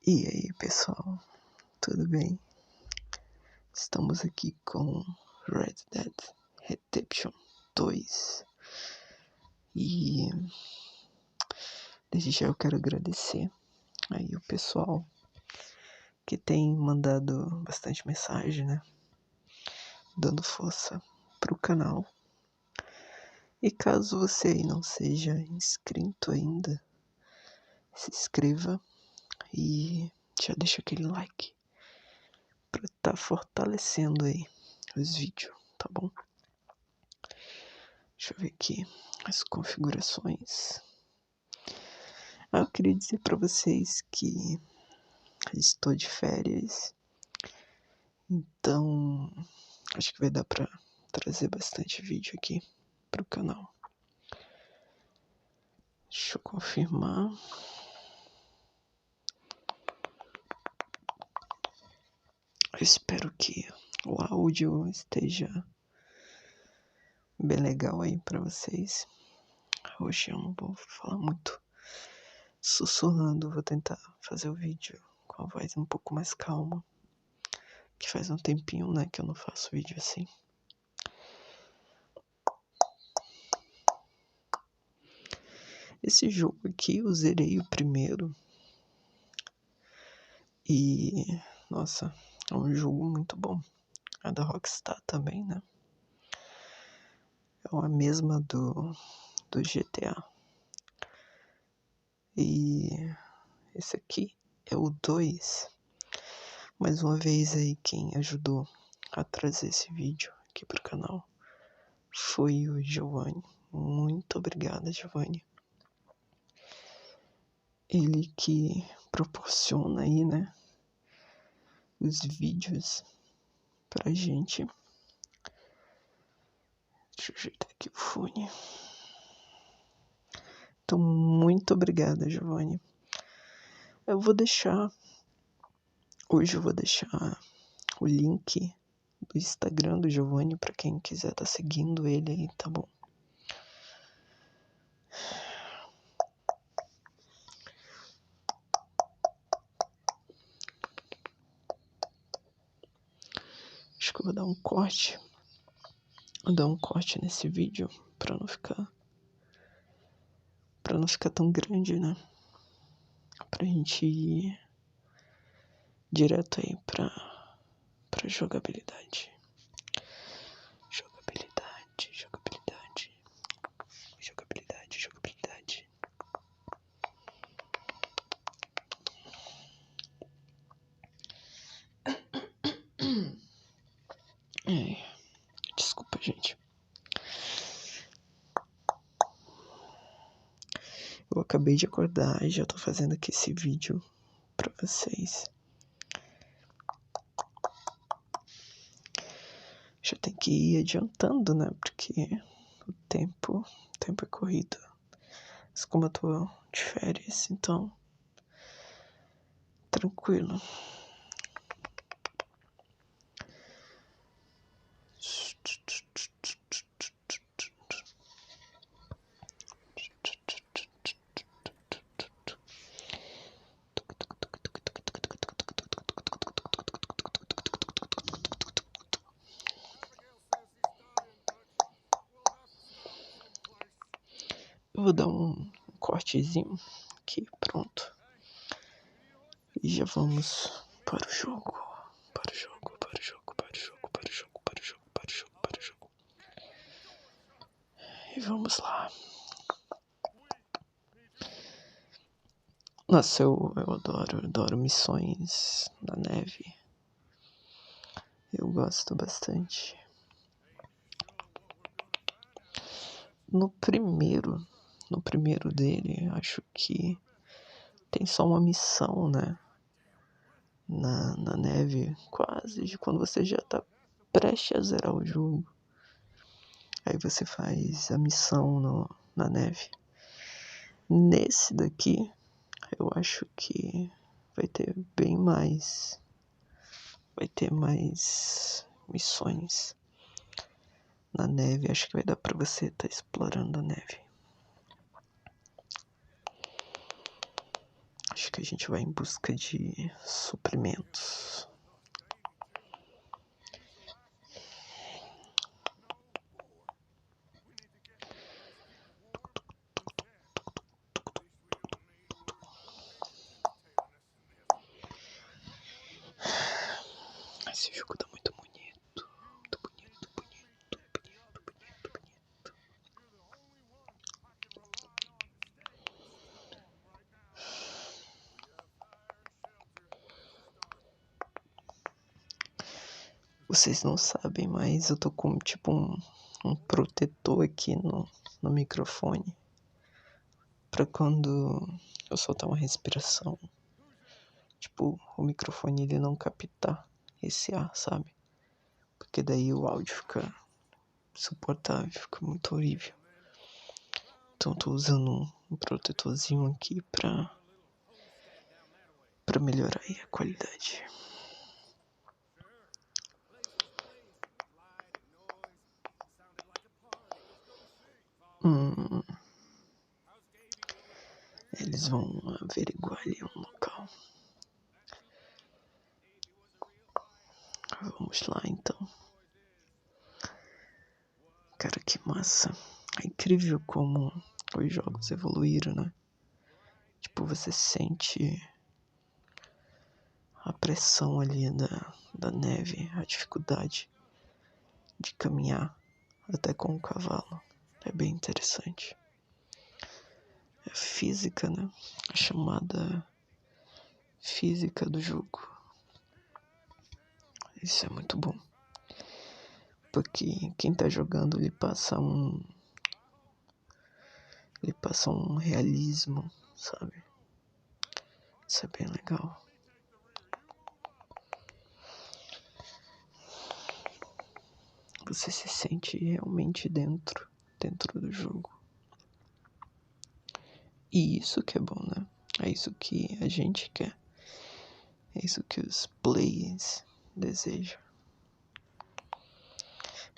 E aí, pessoal, tudo bem? Estamos aqui com Red Dead Redemption 2 e desde já eu quero agradecer aí o pessoal que tem mandado bastante mensagem, né? Dando força pro canal. E caso você aí não seja inscrito ainda, se inscreva e já deixa aquele like pra tá fortalecendo aí os vídeos, tá bom? Deixa eu ver aqui as configurações. Eu queria dizer pra vocês que estou de férias, então acho que vai dar pra trazer bastante vídeo aqui pro canal. Deixa eu confirmar. Eu espero que o áudio esteja bem legal aí pra vocês. Hoje eu não vou falar muito sussurrando, vou tentar fazer o vídeo com a voz um pouco mais calma, que faz um tempinho, né, que eu não faço vídeo assim. Esse jogo aqui eu zerei o primeiro e, nossa, é um jogo muito bom. É da Rockstar também, né? É a mesma do GTA. E esse aqui é o 2. Mais uma vez aí quem ajudou a trazer esse vídeo aqui pro canal foi o Giovanni. Muito obrigada, Giovanni. Ele que proporciona aí, né, os vídeos pra gente. Deixa eu ajeitar aqui o fone. Então, muito obrigada, Giovanni. Hoje eu vou deixar o link do Instagram do Giovanni pra quem quiser tá seguindo ele aí, tá bom? Acho que eu vou dar um corte. Vou dar um corte nesse vídeo pra não ficar tão grande, né? Pra gente ir direto aí pra jogabilidade. Jogabilidade. Desculpa, gente. Eu acabei de acordar e já tô fazendo aqui esse vídeo pra vocês. Já tem que ir adiantando, né? Porque o tempo é corrido. Mas como eu tô de férias, então tranquilo. Eu vou dar um cortezinho aqui, pronto. E já vamos para o jogo. E vamos lá. Nossa, eu adoro missões na neve. Eu gosto bastante. No primeiro dele, acho que tem só uma missão, né? Na neve, quase de quando você já tá prestes a zerar o jogo. Aí você faz a missão na neve. Nesse daqui, eu acho que vai ter bem mais. Vai ter mais missões na neve. Acho que vai dar pra você estar explorando a neve. Acho que a gente vai em busca de suprimentos. Esse jogo tá muito bonito. Muito bonito, bonito, bonito, bonito, bonito. Vocês não sabem, mas eu tô com tipo um protetor aqui no microfone. Pra quando eu soltar uma respiração, tipo, o microfone ele não captar esse ar, sabe? Porque daí o áudio fica insuportável, fica muito horrível. Então eu tô usando um protetorzinho aqui pra melhorar aí a qualidade. Eles vão averiguar ali um local. Vamos lá então. Cara, que massa. É incrível como os jogos evoluíram, né? Tipo, você sente a pressão ali da neve, a dificuldade de caminhar até com o cavalo. É bem interessante. É física, né? A chamada física do jogo. Isso é muito bom. Porque quem tá jogando ele passa um realismo, sabe? Isso é bem legal. Você se sente realmente dentro do jogo. E isso que é bom, né? É isso que a gente quer. É isso que os players desejam.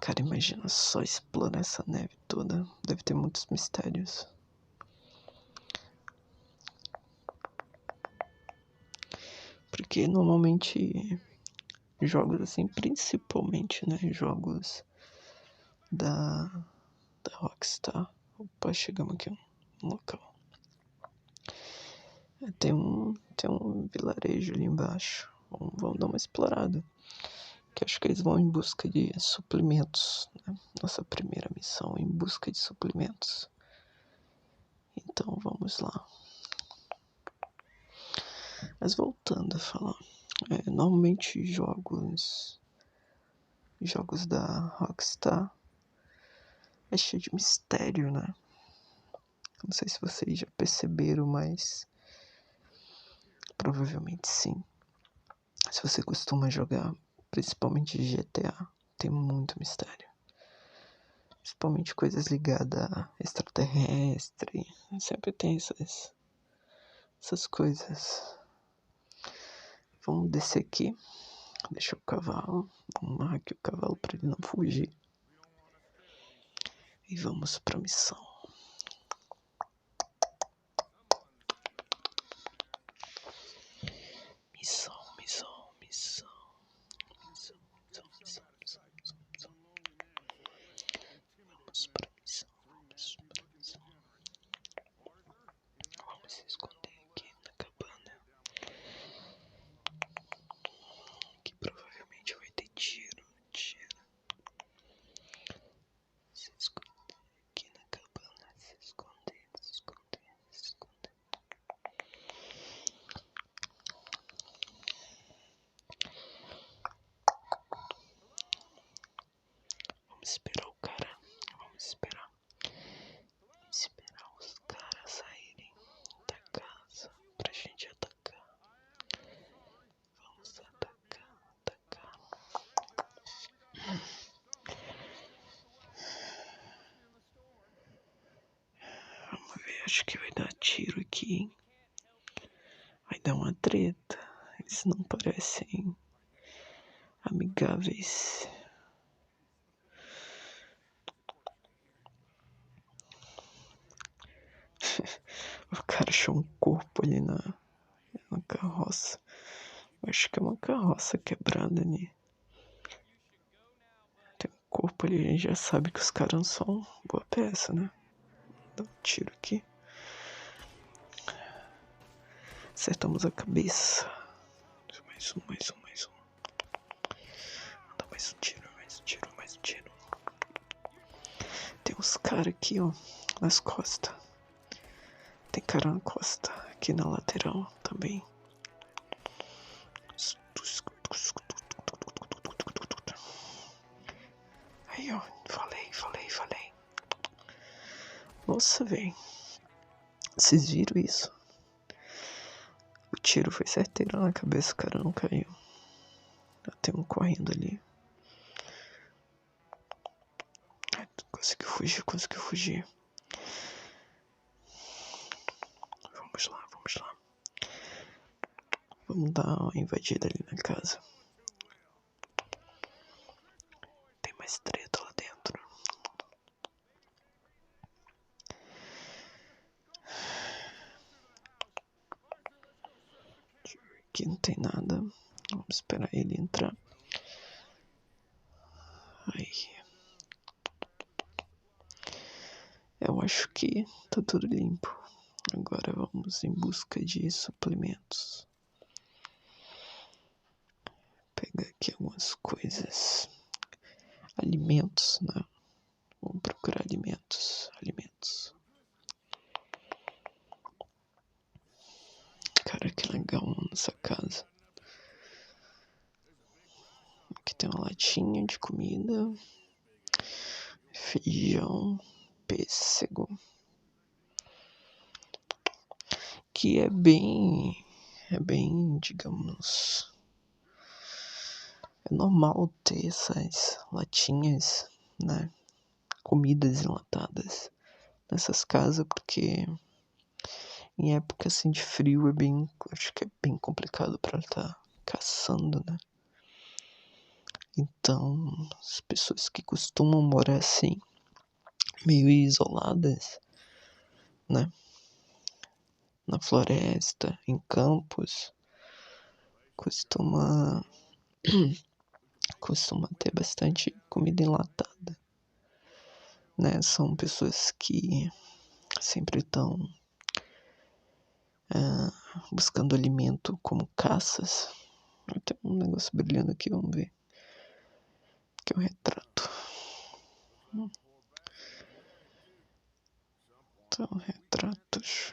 Cara, imagina só explorar essa neve toda. Deve ter muitos mistérios. Porque normalmente jogos assim, principalmente, né? Jogos da Rockstar. Opa, chegamos aqui no local. Tem um vilarejo ali embaixo. Vamos dar uma explorada. Que acho que eles vão em busca de suplementos, né? Nossa primeira missão em busca de suplementos. Então vamos lá. Mas voltando a falar, normalmente jogos da Rockstar é cheio de mistério, né? Não sei se vocês já perceberam, mas provavelmente sim. Se você costuma jogar, principalmente GTA, tem muito mistério. Principalmente coisas ligadas a extraterrestre. Sempre tem essas coisas. Vamos descer aqui. Deixa o cavalo. Vamos amarrar aqui o cavalo para ele não fugir. E vamos pra missão. Missão. Vamos pra missão. Vamos se esconder aqui na cabana. Que provavelmente vai ter tiro. Se esconder aqui na cabana. Se esconder. Vamos esperar o cara. Vamos esperar os caras saírem da casa pra gente atacar. Vamos atacar. Vamos ver, acho que vai dar tiro aqui, hein? Vai dar uma treta. Eles não parecem amigáveis. O cara achou um corpo ali carroça. Eu acho que é uma carroça quebrada ali. Tem um corpo ali, a gente já sabe que os caras não são boa peça, né? Dá um tiro aqui. Acertamos a cabeça. Mais um. Dá mais um tiro. Tem uns caras aqui, ó, nas costas. Tem cara na costa, aqui na lateral também. Aí, ó, falei. Nossa, velho. Vocês viram isso? O tiro foi certeiro na cabeça, o cara não caiu. Tem um correndo ali. Conseguiu fugir. Vamos lá. Vamos dar uma invadida ali na casa. Tem mais treta lá dentro. Aqui não tem nada. Vamos esperar ele entrar. Aí. Eu acho que tá tudo limpo. Agora vamos em busca de suplementos. Pegar aqui algumas coisas. Alimentos, né? Vamos procurar alimentos. Cara, que legal nessa casa. Aqui tem uma latinha de comida. Feijão. Pêssego. Que é bem, digamos, é normal ter essas latinhas, né, comidas enlatadas nessas casas, porque em época assim de frio acho que é bem complicado para estar caçando, né. Então, as pessoas que costumam morar assim, meio isoladas, né, na floresta, em campos, costuma ter bastante comida enlatada, né? São pessoas que sempre estão buscando alimento como caças. Tem um negócio brilhando aqui, vamos ver. Que é um retrato. Então, retratos.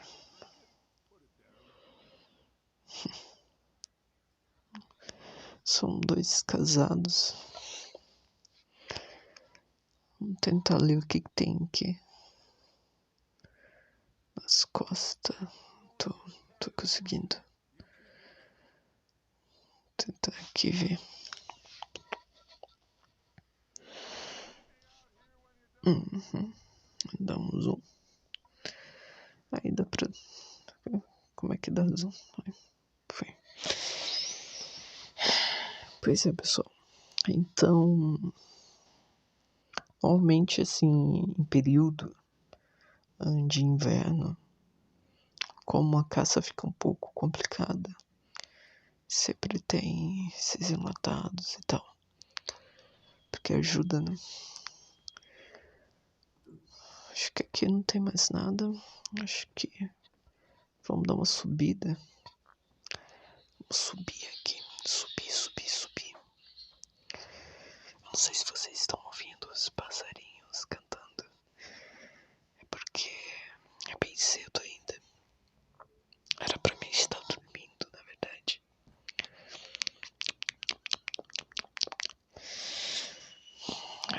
São dois casados. Vamos tentar ler o que tem aqui. Nas costas. Tô conseguindo. Tentar aqui ver. Dá um zoom. Aí dá pra... Como é que dá zoom? Foi. Pois é, pessoal. Então, normalmente assim, em período de inverno, como a caça fica um pouco complicada, sempre tem esses enlatados e tal, porque ajuda, né? Acho que aqui não tem mais nada. Acho que vamos dar uma subida. Vamos subir aqui. Subir. Não sei se vocês estão ouvindo os passarinhos cantando. É porque é bem cedo ainda. Era pra mim estar dormindo, na verdade.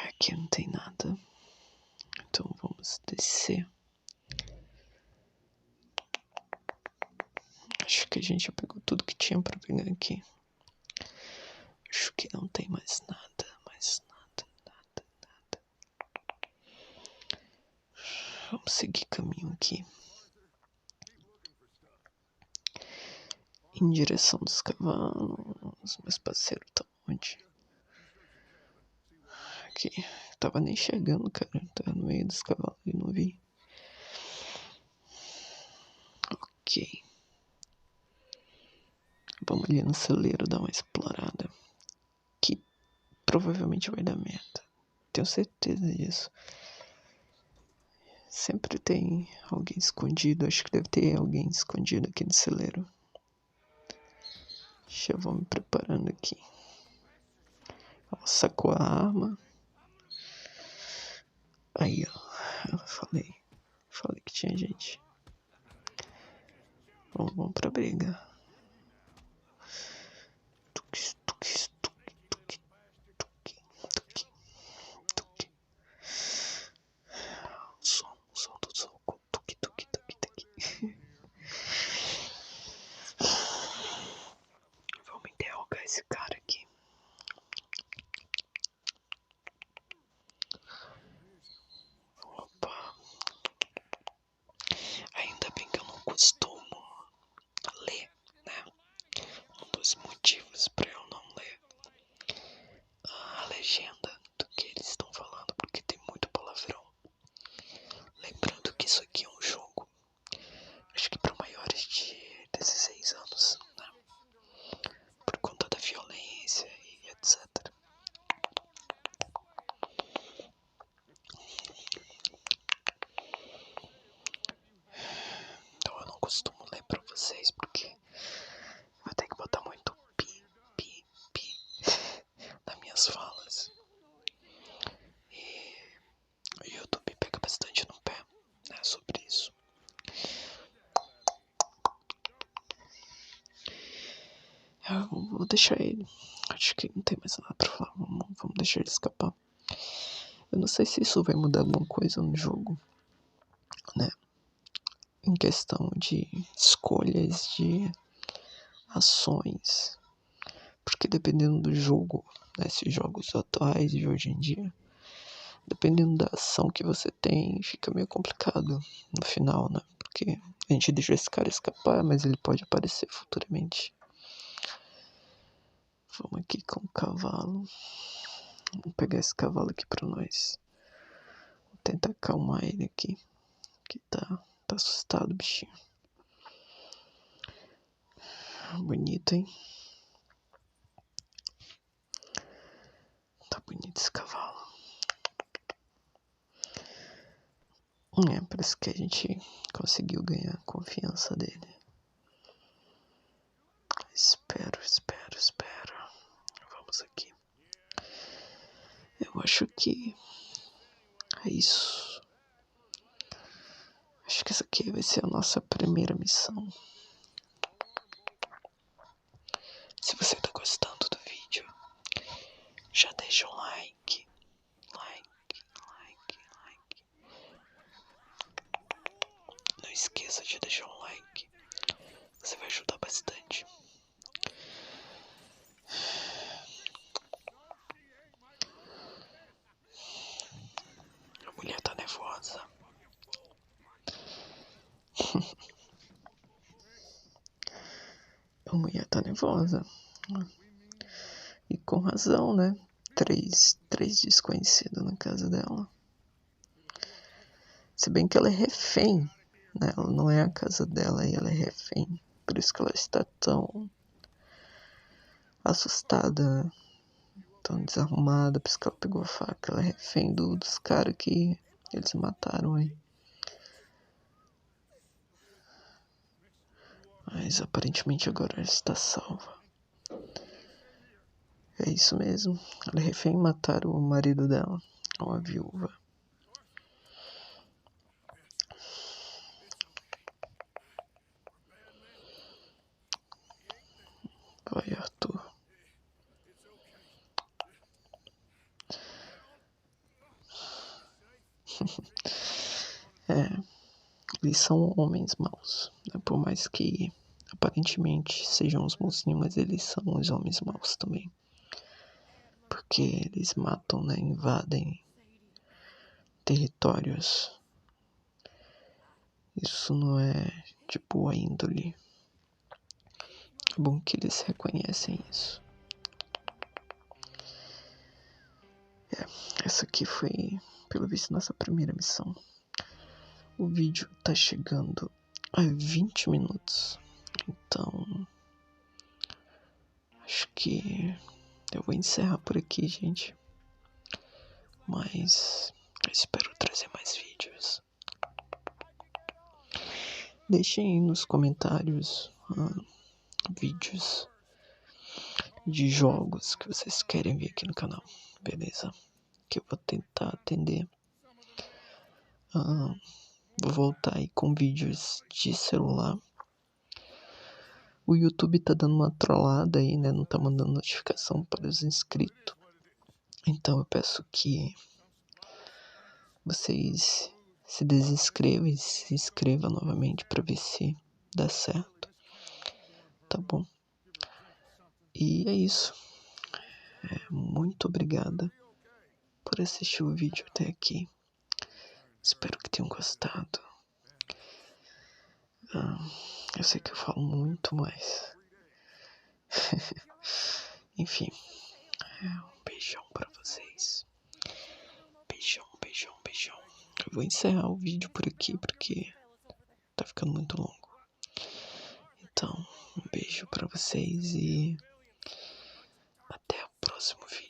Aqui não tem nada. Então vamos descer. Acho que a gente já pegou tudo que tinha pra pegar aqui. Acho que não tem mais nada. Vamos seguir caminho aqui. Em direção dos cavalos. Meus parceiros estão onde? Aqui. Tava nem chegando, cara. Tava no meio dos cavalos e não vi. Ok. Vamos ali no celeiro dar uma explorada. Que provavelmente vai dar merda. Tenho certeza disso. Sempre tem alguém escondido. Acho que deve ter alguém escondido aqui no celeiro. Já vou me preparando aqui. Ela sacou a arma. Aí, ó. Eu falei que tinha gente. Vamos pra briga. Tuque, tuque, tuque, tuque, tuque, tuque, tuque. O som do soco. Tuque, tuque, tuque, tuque. Vamos interrogar esse cara aqui. Opa. Ainda bem que eu não costumo ler, né? Um dos motivos pra eu não ler a legenda do que eles estão falando, porque tem muito palavrão. Lembrando que isso aqui é um jogo, acho que para maiores de 16 anos, né? Por conta da violência e etc. Então eu não costumo ler pra vocês, porque vou ter que botar muito pi nas minhas falas. E o YouTube pega bastante no pé, né, sobre isso. Eu vou deixar ele. Acho que não tem mais nada pra falar. Vamos deixar ele escapar. Eu não sei se isso vai mudar alguma coisa no jogo, né? Em questão de escolhas de ações. Porque dependendo do jogo, né? Esses jogos atuais de hoje em dia, dependendo da ação que você tem, fica meio complicado no final, né? Porque a gente deixa esse cara escapar, mas ele pode aparecer futuramente. Vamos aqui com o cavalo. Vamos pegar esse cavalo aqui pra nós. Vou tentar acalmar ele aqui. Que tá assustado, bichinho. Bonito, hein? Tá bonito esse cavalo. Parece que a gente conseguiu ganhar a confiança dele. Espero. Vamos aqui. Eu acho que é isso. Acho que essa aqui vai ser a nossa primeira missão. Se você tá gostando do vídeo, já deixa um like. Não esqueça de deixar um like. Você vai ajudar bastante. A mulher tá nervosa. A mulher tá nervosa. E com razão, né? Três desconhecidos na casa dela. Se bem que ela é refém, né? Ela não é a casa dela e ela é refém. Por isso que ela está tão assustada, tão desarrumada. Por isso que ela pegou a faca. Ela é refém dos caras que eles mataram aí. Mas aparentemente agora ela está salva. É isso mesmo. Ela é refém e mataram o marido dela, uma viúva. Vai, Arthur. Eles são homens maus, né? Por mais que aparentemente sejam os mocinhos, mas eles são os homens maus também. Porque eles matam, né? Invadem territórios. Isso não é de boa índole. É bom que eles reconhecem isso. Essa aqui foi, pelo visto, nossa primeira missão. O vídeo tá chegando a 20 minutos. Então, acho que eu vou encerrar por aqui, gente. Mas eu espero trazer mais vídeos. Deixem aí nos comentários vídeos de jogos que vocês querem ver aqui no canal, beleza? Que eu vou tentar atender. Vou voltar aí com vídeos de celular. O YouTube tá dando uma trollada aí, né? Não tá mandando notificação para os inscritos. Então eu peço que vocês se desinscrevam e se inscrevam novamente para ver se dá certo. Tá bom? E é isso. Muito obrigada por assistir o vídeo até aqui. Espero que tenham gostado. Eu sei que eu falo muito, mas... Enfim. Um beijão pra vocês. Beijão, beijão, beijão. Eu vou encerrar o vídeo por aqui porque tá ficando muito longo. Então, um beijo pra vocês e até o próximo vídeo.